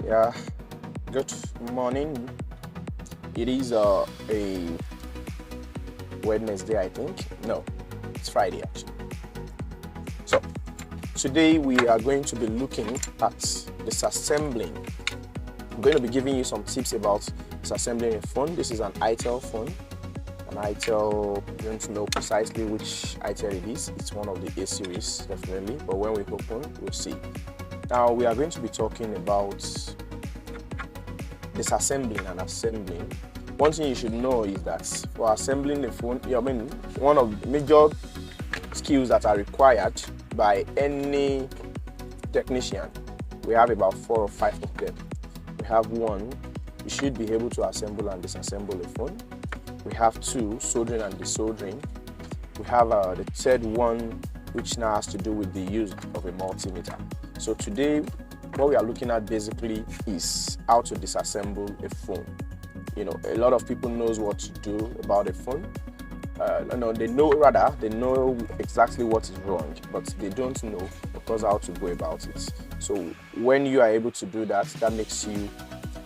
Yeah, good morning. It is a Wednesday, I think. No, it's Friday actually. So today we are going to be looking at disassembling. I'm going to be giving you some tips about disassembling a phone. This is an ITEL phone. An ITEL, I don't know precisely which ITEL it is. It's one of the A series, definitely. But when we open, we'll see. Now we are going to be talking about disassembling and assembling. One thing you should know is that for assembling a phone, one of the major skills that are required by any technician, we have about 4 or 5 of them. We have 1, you should be able to assemble and disassemble a phone. We have 2, soldering and desoldering. We have the third one, which now has to do with the use of a multimeter. So today, what we are looking at basically is how to disassemble a phone. A lot of people knows what to do about a phone. They know exactly what is wrong, but they don't know, of course, how to go about it. So when you are able to do that, that makes you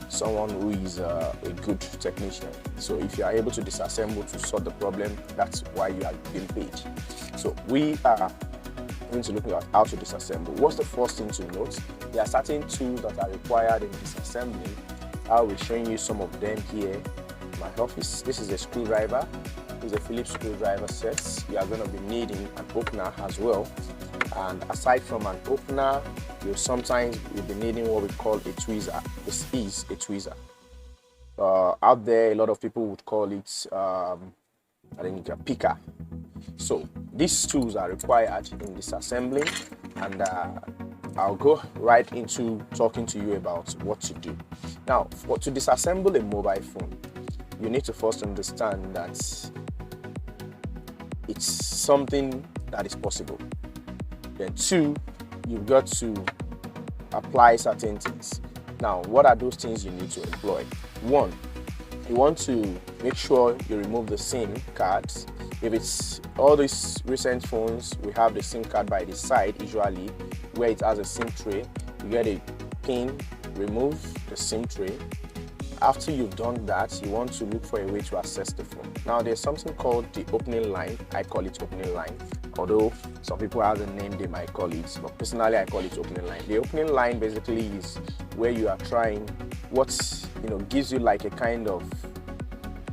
someone who is a good technician. So if you are able to disassemble to solve the problem, that's why you are being paid. So we are going to look at how to disassemble. What's the first thing to note? There are certain tools that are required in disassembling. I'll be showing you some of them here in my office. This is a screwdriver. This is a Phillips screwdriver set. You are going to be needing an opener as well. And aside from an opener, you'll sometimes be needing what we call a tweezer. This is a tweezer. Out there, a lot of people would call it a picker. So these tools are required in disassembling, and I'll go right into talking to you about what to do. Now, to disassemble a mobile phone, you need to first understand that it's something that is possible. Then 2, you've got to apply certain things. Now, what are those things you need to employ? 1, you want to make sure you remove the SIM cards. If it's all these recent phones, we have the SIM card by the side usually, where it has a SIM tray. You get a pin, remove the SIM tray. After you've done that, you want to look for a way to access the phone. Now, there's something called the opening line. I call it opening line, although some people have a name they might call it, but personally I call it opening line. The opening line basically is where you are trying what gives you like a kind of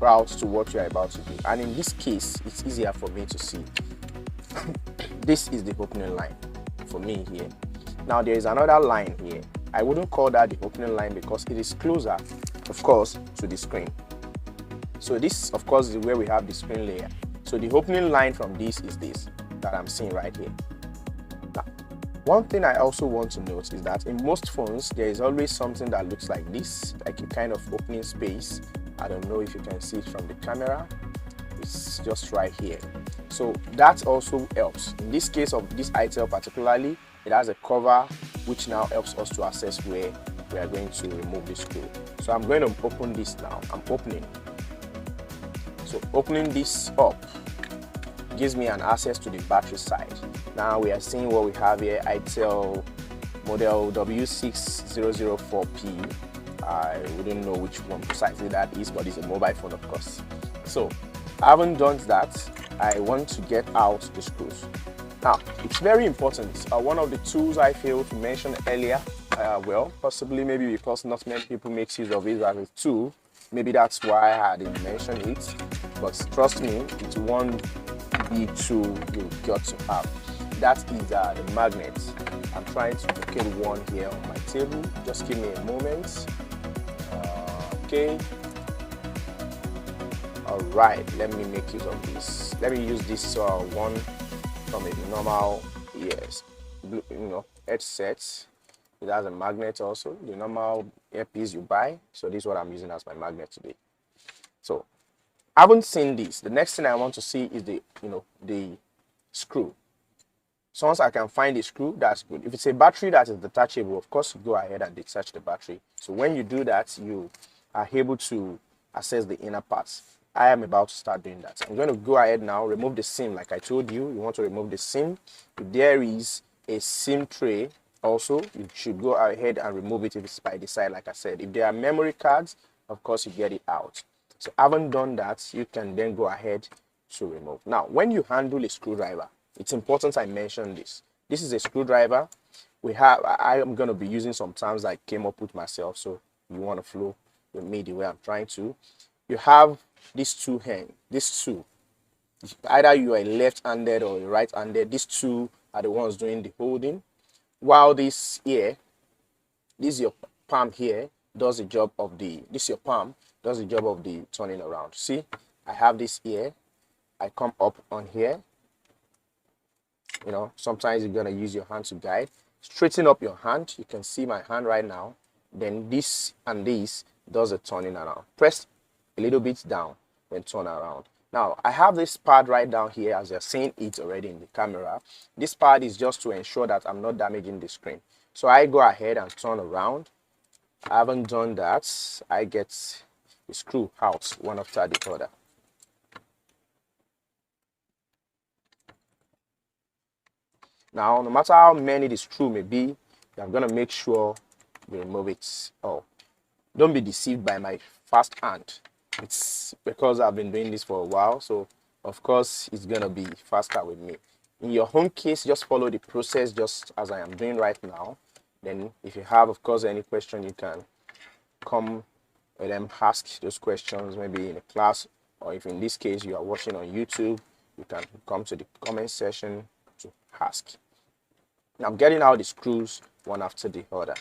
route to what you are about to do. And in this case, it's easier for me to see. This is the opening line for me here. Now, there is another line here. I wouldn't call that the opening line because it is closer, of course, to the screen. So this, of course, is where we have the screen layer. So the opening line from this is this that I'm seeing right here. Now, one thing I also want to note is that in most phones, there is always something that looks like this, like a kind of opening space. I don't know if you can see it from the camera. It's just right here. So that also helps. In this case of this ITEL particularly, it has a cover which now helps us to access where we are going to remove the screw. So I'm going to open this now. I'm opening. So opening this up gives me an access to the battery side. Now we are seeing what we have here, ITEL model W6004P. I wouldn't know which one precisely that is, but it's a mobile phone, of course. So, having done that, I want to get out the screws. Now, it's very important. One of the tools I failed to mention earlier, possibly maybe because not many people make use of it as a tool. Maybe that's why I didn't mention it. But trust me, it's one big tool you've got to have. That is the magnet. I'm trying to locate one here on my table. Just give me a moment. Okay. All right. Let me make use of this. Let me use this one from a normal headset. It has a magnet also. The normal earpiece you buy. So this is what I'm using as my magnet today. So I haven't seen this. The next thing I want to see is the screw. So once I can find the screw, that's good. If it's a battery that is detachable, of course, go ahead and detach the battery. So when you do that, you are able to access the inner parts. I am about to start doing that. I'm going to go ahead now, remove the SIM. Like I told you, you want to remove the SIM. If there is a SIM tray also, you should go ahead and remove it if it's by the side, like I said. If there are memory cards, of course, you get it out. So haven't done that, you can then go ahead to remove. Now, when you handle a screwdriver, it's important I mention this. This is a screwdriver. I am going to be using some terms I came up with myself, so you want to flow with me the way I'm trying to. You have these two hands, these two. Either you are left-handed or right-handed. These two are the ones doing the holding. While this here, this is your palm here, does the job of the, this is your palm, does the job of the turning around. See, I have this here. I come up on here. You know, sometimes you're going to use your hand to guide. Straighten up your hand. You can see my hand right now. Then this and this does the turning around. Press a little bit down, then turn around. Now, I have this pad right down here, as you're seeing it already in the camera. This pad is just to ensure that I'm not damaging the screen. So I go ahead and turn around. I haven't done that. I get the screw out one after the other. Now, no matter how many the screw may be, I'm going to make sure you remove it all. Don't be deceived by my fast hand. It's because I've been doing this for a while, so of course it's going to be faster with me. In your home case, just follow the process just as I am doing right now. Then if you have, of course, any question, you can come and then ask those questions maybe in a class, or if in this case you are watching on YouTube, you can come to the comment section to ask. I'm getting out the screws one after the other.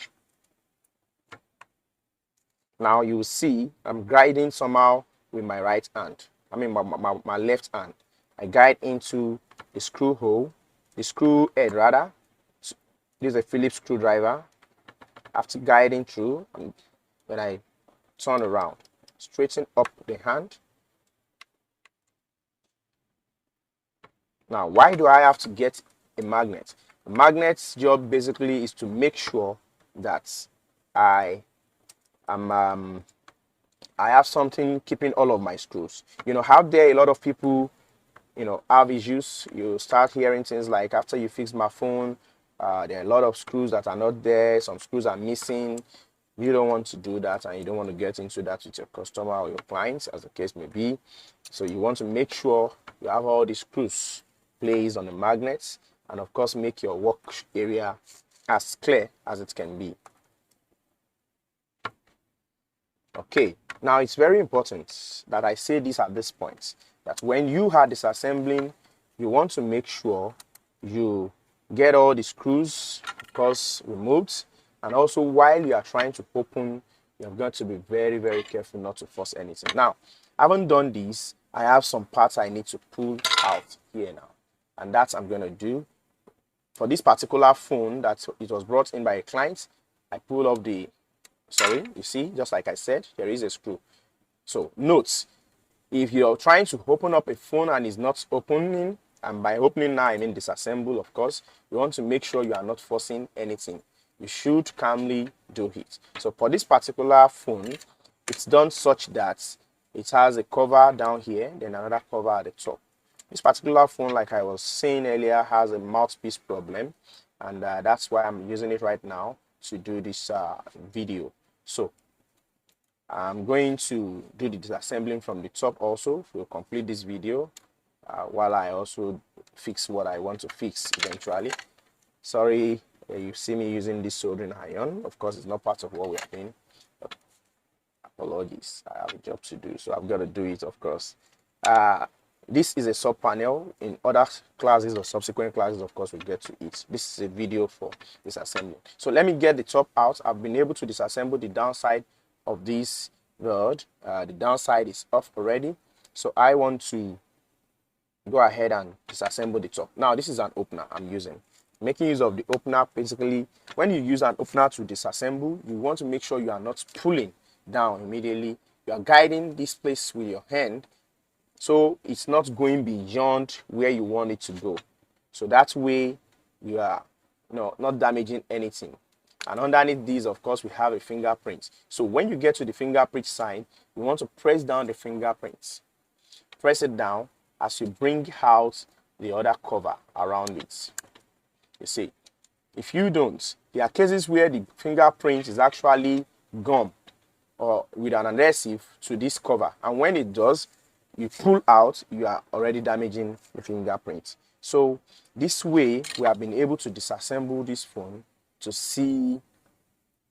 Now you will see I'm guiding somehow with my right hand. I mean my left hand. I guide into the screw hole, the screw head rather. This is a Phillips screwdriver. After guiding through, when I turn around, straighten up the hand. Now, why do I have to get a magnet? A magnet's job basically is to make sure that I have something keeping all of my screws. You know, out there, a lot of people, you know, have issues. You start hearing things like, after you fix my phone, there are a lot of screws that are not there. Some screws are missing. You don't want to do that, and you don't want to get into that with your customer or your clients, as the case may be. So you want to make sure you have all the screws placed on the magnets, and of course make your work area as clear as it can be. Okay, now it's very important that I say this at this point, that when you are disassembling, you want to make sure you get all the screws, of course, removed. And also, while you are trying to open, you've got to be very, very careful not to force anything. Now, I haven't done this. I have some parts I need to pull out here now. And that's I'm going to do. For this particular phone that it was brought in by a client, I pull off the, sorry, you see, just like I said, there is a screw. So, note, if you're trying to open up a phone and it's not opening, and by opening now, I mean disassemble, of course, you want to make sure you are not forcing anything. You should calmly do it. So for this particular phone, it's done such that it has a cover down here, then another cover at the top. This particular phone, like I was saying earlier, has a mouthpiece problem, and that's why I'm using it right now to do this video. So I'm going to do the disassembling from the top also to complete this video, while I also fix what I want to fix eventually. Sorry, you see me using this soldering iron. Of course, it's not part of what we are doing. But apologies, I have a job to do, so I've got to do it, of course. This is a sub panel. In other classes or subsequent classes, of course, we'll get to it. This is a video for disassembling. So let me get the top out. I've been able to disassemble the downside of this rod. The downside is off already. So I want to go ahead and disassemble the top. Now, this is an opener I'm using. Making use of the opener, basically, when you use an opener to disassemble, you want to make sure you are not pulling down immediately. You are guiding this place with your hand, so it's not going beyond where you want it to go. So that way, you are not damaging anything. And underneath these, of course, we have a fingerprint. So when you get to the fingerprint side, you want to press down the fingerprints. Press it down as you bring out the other cover around it. You see, If you don't, there are cases where the fingerprint is actually gummed or with an adhesive to this cover, and when it does, you pull out, you are already damaging the fingerprint. So this way we have been able to disassemble this phone to see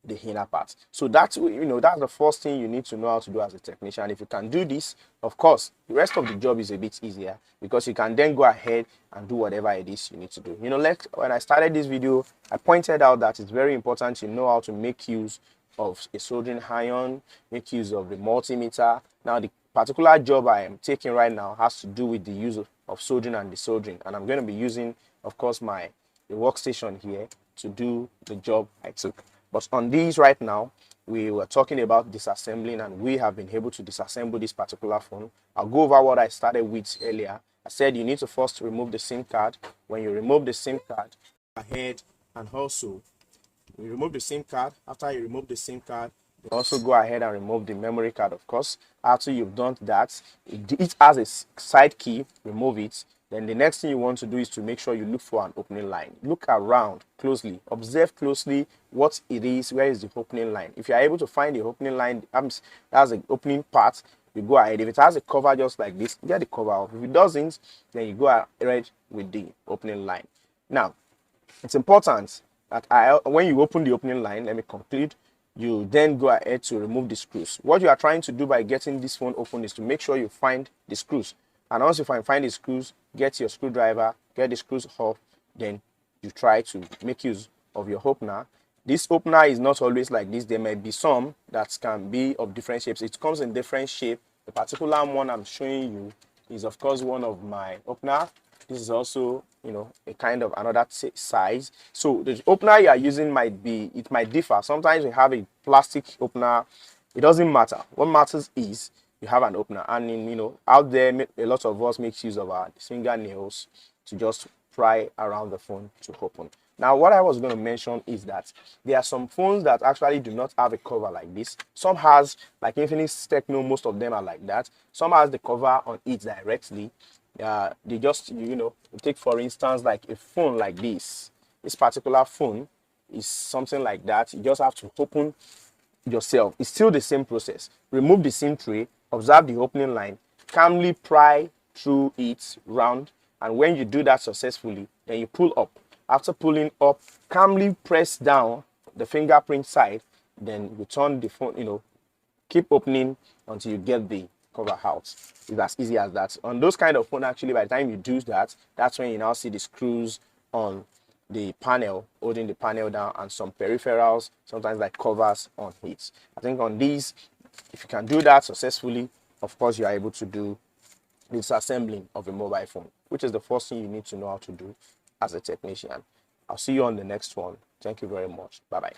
the inner part. So that's, that's the first thing you need to know how to do as a technician. If you can do this, of course the rest of the job is a bit easier, because you can then go ahead and do whatever it is you need to do. When I started this video, I pointed out that it's very important to know how to make use of a soldering iron, make use of the multimeter. Now the particular job I am taking right now has to do with the use of soldering and desoldering, and I'm going to be using, of course, the workstation here to do the job I took. But on these right now, we were talking about disassembling, and we have been able to disassemble this particular phone. I'll go over what I started with earlier. I said you need to first remove the SIM card. When you remove the SIM card, ahead and also you remove the SIM card. After you remove the SIM card, you also go ahead and remove the memory card, of course. After you've done that, it has a side key, remove it. Then the next thing you want to do is to make sure you look for an opening line. Look around closely, observe closely what it is, where is the opening line. If you are able to find the opening line, that's the opening part, you go ahead. If it has a cover just like this, get the cover off. If it doesn't, then you go ahead with the opening line. Now, it's important that when you open the opening line, let me conclude, you then go ahead to remove the screws. What you are trying to do by getting this phone open is to make sure you find the screws. And once you find the screws, get your screwdriver, get the screws off, then you try to make use of your opener. This opener is not always like this. There may be some that can be of different shapes. It comes in different shape. The particular one I'm showing you is, of course, one of my opener. This is also, a kind of another size. So the opener you are using might differ. Sometimes we have a plastic opener. It doesn't matter. What matters is you have an opener. And out there, a lot of us make use of our fingernails to just pry around the phone to open. Now, what I was going to mention is that there are some phones that actually do not have a cover like this. Some has, like Infinix, Techno, most of them are like that. Some has the cover on it directly. They just, take for instance, like a phone like this. This particular phone is something like that. You just have to open yourself. It's still the same process. Remove the SIM tray, observe the opening line, calmly pry through it round, and when you do that successfully, then you pull up. After pulling up, calmly press down the fingerprint side, then you turn the phone, keep opening until you get the cover out. It's as easy as that. On those kind of phone, actually, by the time you do that, that's when you now see the screws on the panel, holding the panel down, and some peripherals, sometimes like covers on it. I think on these, if you can do that successfully, of course, you are able to do disassembling of a mobile phone, which is the first thing you need to know how to do as a technician. I'll see you on the next one. Thank you very much. Bye-bye.